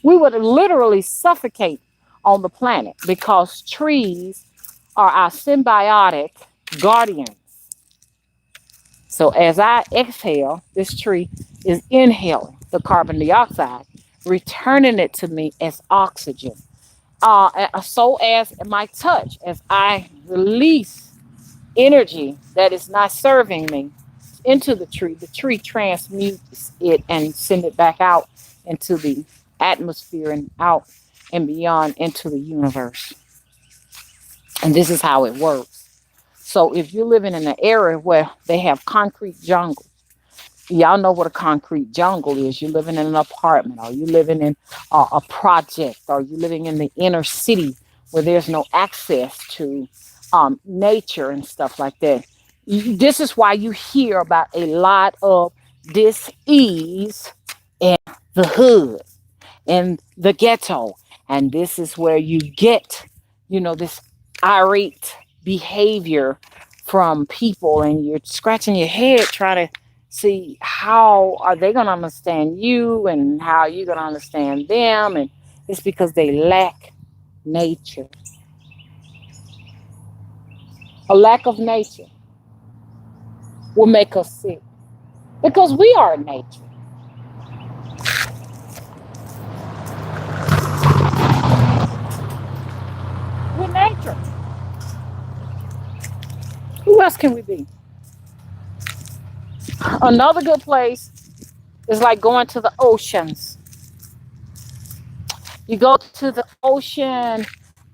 We would literally suffocate on the planet because trees are our symbiotic guardians. So as I exhale, this tree is inhaling the carbon dioxide, returning it to me as oxygen. So as my touch, as I release energy that is not serving me into the tree transmutes it and send it back out into the atmosphere and out and beyond into the universe. And this is how it works. So if you're living in an area where they have concrete jungle, y'all know what a concrete jungle is. You're living in an apartment, or you're living in a project, or you're living in the inner city where there's no access to nature and stuff like that. This is why you hear about a lot of dis-ease in the hood and the ghetto. And this is where you get, this irate behavior from people, and you're scratching your head trying to see how are they going to understand you and how you're going to understand them. And it's because they lack nature. A lack of nature will make us sick because we are nature. We're nature. Who else can we be? Another good place is like going to the oceans. You go to the ocean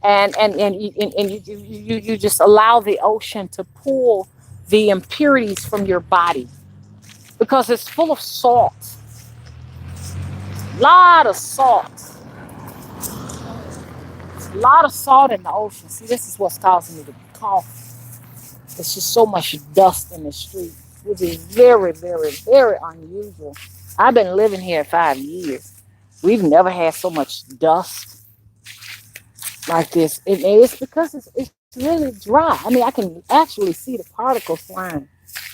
and you just allow the ocean to pull the impurities from your body because it's full of salt. A lot of salt. A lot of salt in the ocean. See, this is what's causing me to cough. It's just so much dust in the street, which is very, very, very unusual. I've been living here 5 years. We've never had so much dust like this. It's because it's really dry. I mean, I can actually see the particles flying.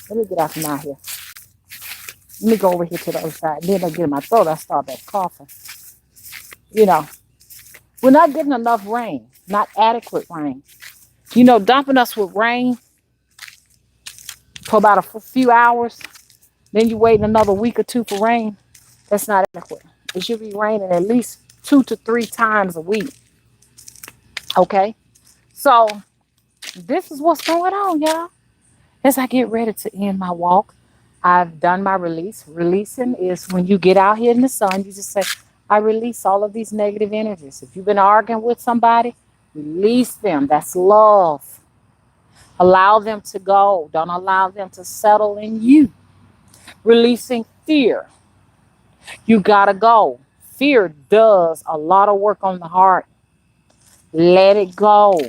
Let me get out from out here. Let me go over here to the other side. Then I get in my throat. I start back coughing. You know, we're not getting enough rain, not adequate rain. Dumping us with rain for about a few hours. Then you wait another week or two for rain. That's not adequate. It should be raining at least 2 to 3 times a week. Okay? So, this is what's going on, y'all. As I get ready to end my walk, I've done my release. Releasing is when you get out here in the sun, you just say, I release all of these negative energies. If you've been arguing with somebody, release them. That's love. Allow them to go. Don't allow them to settle in you. Releasing fear. You gotta go. Fear does a lot of work on the heart. Let it go.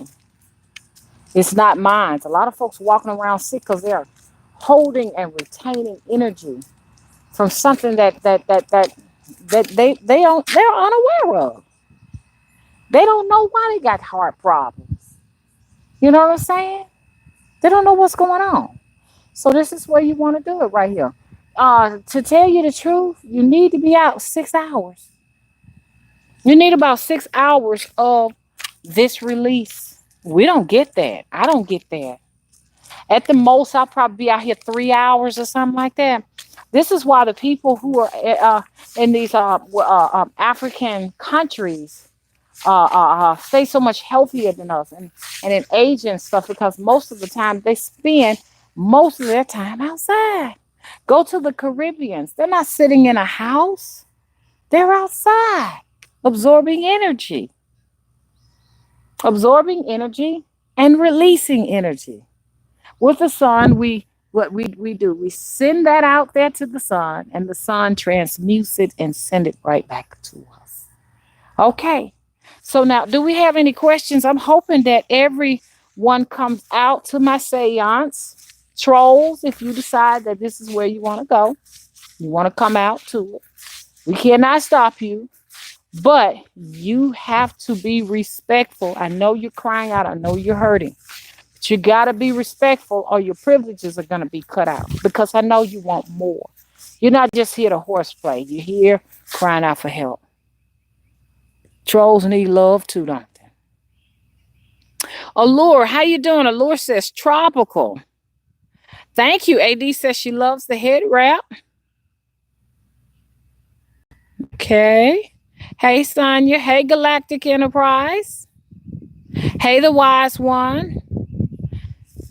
It's not mine. A lot of folks walking around sick because they're holding and retaining energy from something that they're unaware of. They don't know why they got heart problems. You know what I'm saying? They don't know what's going on. So this is where you want to do it right here. To tell you the truth, you need to be out 6 hours. You need about 6 hours of this release. We don't get that. I don't get that. At the most, I'll probably be out here 3 hours or something like that. This is why the people who are in these African countries stay so much healthier than us and in age and stuff because most of the time they spend most of their time outside. Go to the Caribbeans. They're not sitting in a house. They're outside absorbing energy and releasing energy. With the sun, we do, we send that out there to the sun, and the sun transmutes it and send it right back to us. Okay. So now, do we have any questions? I'm hoping that everyone comes out to my seance. Trolls, if you decide that this is where you want to go, you want to come out to it. We cannot stop you, but you have to be respectful. I know you're crying out. I know you're hurting. But you got to be respectful or your privileges are going to be cut out because I know you want more. You're not just here to horseplay. You're here crying out for help. Trolls need love too, don't they? Allure, how you doing? Allure says tropical. Thank you. AD says she loves the head wrap. Okay. Hey, Sonia. Hey, Galactic Enterprise. Hey, the wise one.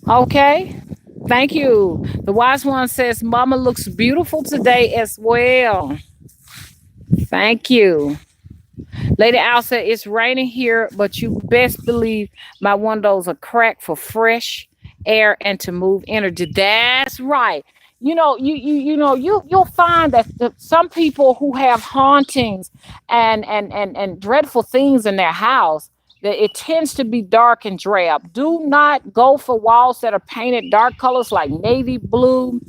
Okay. Thank you. The wise one says Mama looks beautiful today as well. Thank you. Lady Al said it's raining here, but you best believe my windows are cracked for fresh air and to move energy. That's right. You'll find that some people who have hauntings and dreadful things in their house, that it tends to be dark and drab. Do not go for walls that are painted dark colors like navy blue,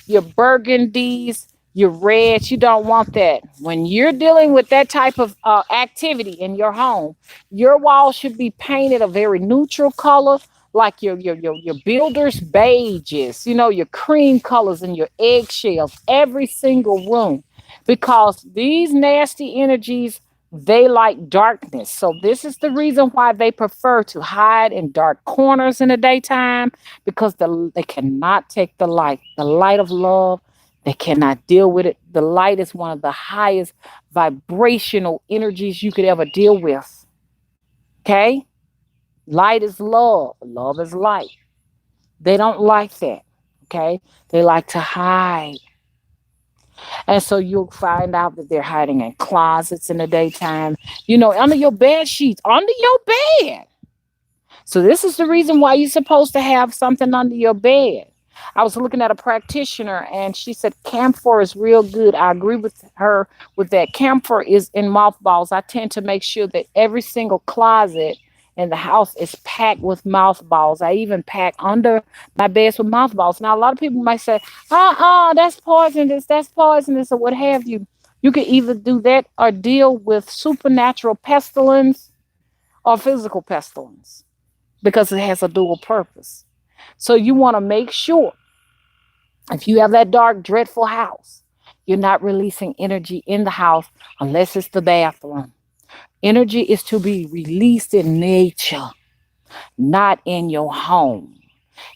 your burgundies, your reds. You don't want that. When you're dealing with that type of activity in your home, your wall should be painted a very neutral color, like your builder's beiges, your cream colors and your eggshells, every single room, because these nasty energies, they like darkness. So this is the reason why they prefer to hide in dark corners in the daytime, because they cannot take the light of love. They cannot deal with it. The light is one of the highest vibrational energies you could ever deal with. Okay? Light is love. Love is light. They don't like that. Okay? They like to hide. And so you'll find out that they're hiding in closets in the daytime, under your bed sheets, under your bed. So this is the reason why you're supposed to have something under your bed. I was looking at a practitioner and she said camphor is real good. I agree with her with that. Camphor is in mothballs. I tend to make sure that every single closet in the house is packed with mothballs. I even pack under my beds with mothballs. Now, a lot of people might say, that's poisonous, or what have you. You can either do that or deal with supernatural pestilence or physical pestilence because it has a dual purpose. So you want to make sure if you have that dark, dreadful house, you're not releasing energy in the house unless it's the bathroom. Energy is to be released in nature, not in your home.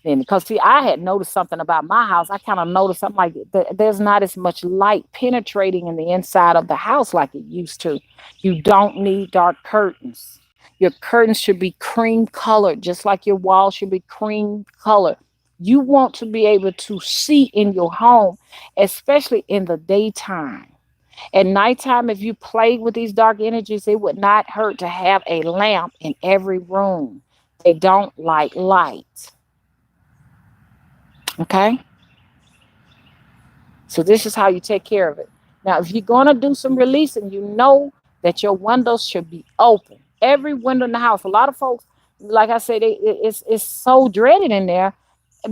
And because, see, I had noticed something about my house. I kind of noticed something like there's not as much light penetrating in the inside of the house like it used to. You don't need dark curtains. Your curtains should be cream colored, just like your walls should be cream colored. You want to be able to see in your home, especially in the daytime. At nighttime, if you play with these dark energies, it would not hurt to have a lamp in every room. They don't like light. Okay? So this is how you take care of it. Now, if you're going to do some releasing, you know that your windows should be open. Every window in the house. A lot of folks, like I said, it's so dreaded in there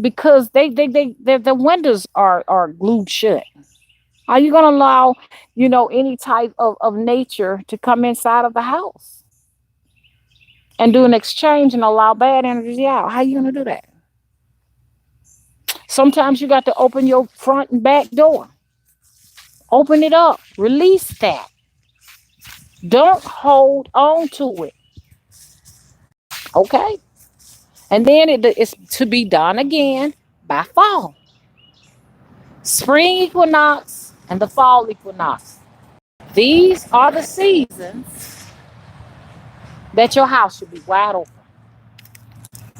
because the windows are glued shut. Are you going to allow, any type of nature to come inside of the house and do an exchange and allow bad energy out? How are you going to do that? Sometimes you got to open your front and back door. Open it up. Release that. Don't hold on to it. Okay? And then it's to be done again by fall. Spring equinox and the fall equinox. These are the seasons that your house should be wide open.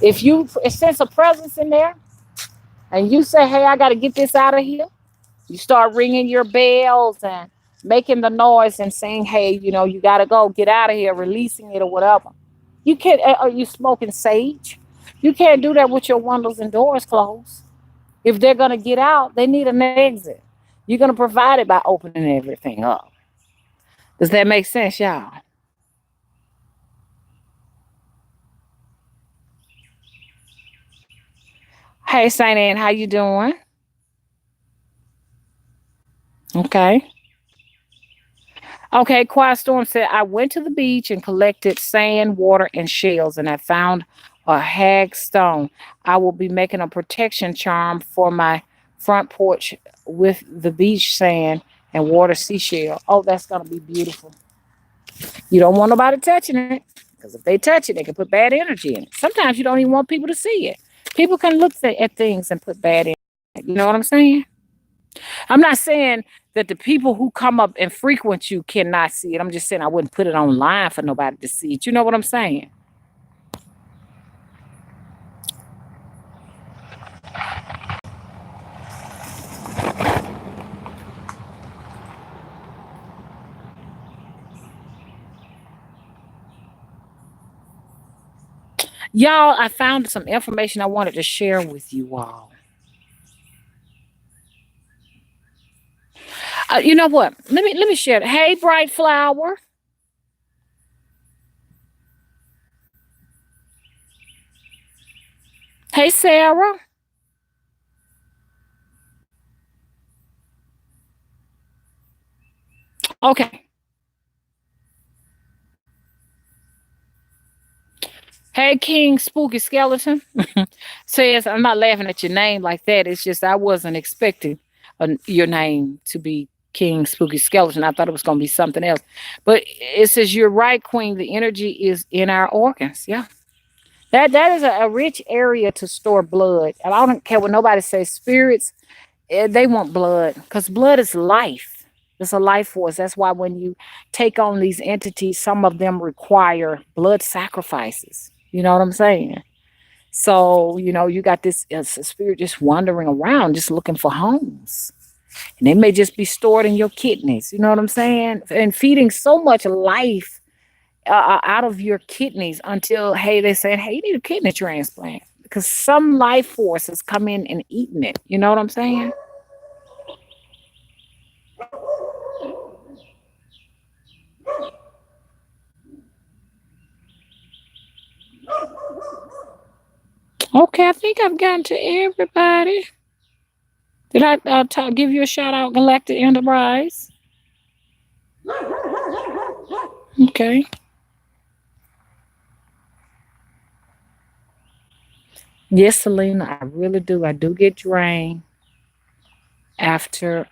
If you sense a presence in there and you say, hey, I got to get this out of here, you start ringing your bells and making the noise and saying, hey, you got to go, get out of here, releasing it or whatever. You can't, are you smoking sage? You can't do that with your windows and doors closed. If they're going to get out, they need an exit. You're going to provide it by opening everything up. Does that make sense, y'all? Hey, Saint Anne, how you doing? Okay. Okay, Quiet Storm said, I went to the beach and collected sand, water, and shells, and I found a hag stone. I will be making a protection charm for my front porch with the beach sand and water seashell. Oh, that's going to be beautiful. You don't want nobody touching it because if they touch it, they can put bad energy in it. Sometimes you don't even want people to see it. People can look at things and put bad energy. You know what I'm saying? I'm not saying that the people who come up and frequent you cannot see it. I'm just saying I wouldn't put it online for nobody to see it. You know what I'm saying? Y'all, I found some information I wanted to share with you all. You know what? Let me share it. Hey, Bright Flower. Hey, Sarah. Okay. Hey, King Spooky Skeleton says, I'm not laughing at your name like that. It's just I wasn't expecting your name to be King Spooky Skeleton. I thought it was going to be something else. But it says, you're right, Queen. The energy is in our organs. Yeah. That is a rich area to store blood. And I don't care what nobody says. Spirits, they want blood because blood is life. It's a life force. That's why when you take on these entities, some of them require blood sacrifices. You know what I'm saying? So, you got this spirit just wandering around, just looking for homes. And they may just be stored in your kidneys. You know what I'm saying? And feeding so much life out of your kidneys until, hey, they said, hey, you need a kidney transplant because some life force has come in and eaten it. You know what I'm saying? Okay, I think I've gotten to everybody. Did I give you a shout out, Galactic Enterprise? Okay. Yes, Selena, I really do. I do get drained after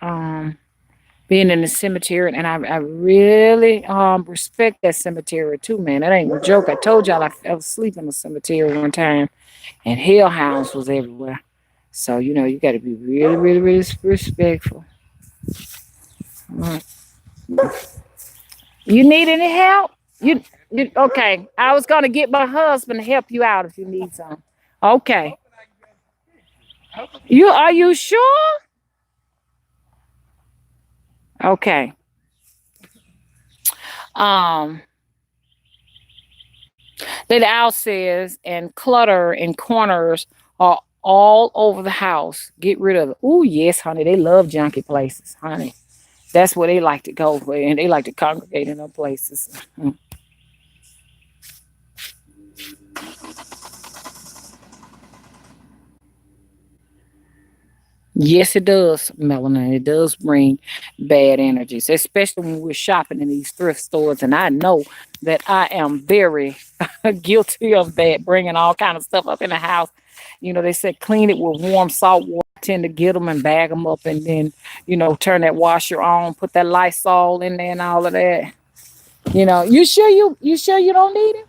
being in the cemetery, and I really respect that cemetery too, man. That ain't a joke. I told y'all I fell asleep in the cemetery one time, and hellhounds was everywhere. So you got to be really, really, really respectful. Mm. You need any help? You okay? I was gonna get my husband to help you out if you need some. Okay. Are you sure? Okay. Um, Lady Owl says, and clutter and corners are all over the house. Get rid of it. Oh, yes, honey. They love junky places, honey. That's where they like to go, and they like to congregate in those places. Yes, it does, Melanie. It does bring bad energies, especially when we're shopping in these thrift stores. And I know that I am very guilty of that, bringing all kind of stuff up in the house. They said clean it with warm salt water. Tend to get them and bag them up, and then turn that washer on, put that Lysol in there, and all of that. You sure you don't need it?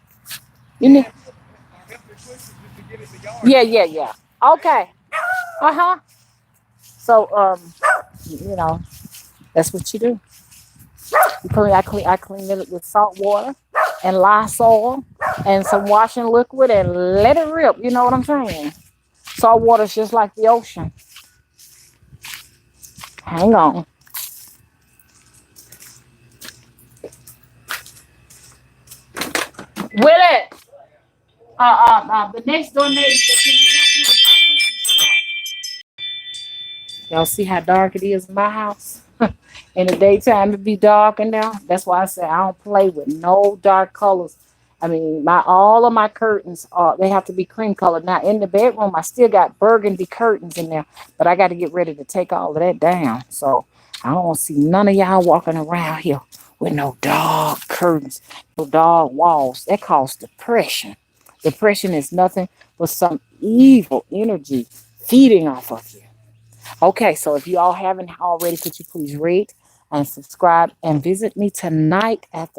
You need. Yeah, yeah, yeah. Okay. Uh-huh. So, you know, that's what you do. I clean it with salt water and Lysol and some washing liquid and let it rip. You know what I'm saying? Salt water is just like the ocean. Hang on. Willie, the next door neighbor said, can you help him push his truck? Y'all see how dark it is in my house? In the daytime, it be dark in there. That's why I say I don't play with no dark colors. I mean, my all of my curtains are they have to be cream colored. Now in the bedroom, I still got burgundy curtains in there, but I got to get ready to take all of that down. So I don't see none of y'all walking around here with no dark curtains, no dark walls. That causes depression. Depression is nothing but some evil energy feeding off of you. Okay, so if you all haven't already, could you please rate and subscribe and visit me tonight at the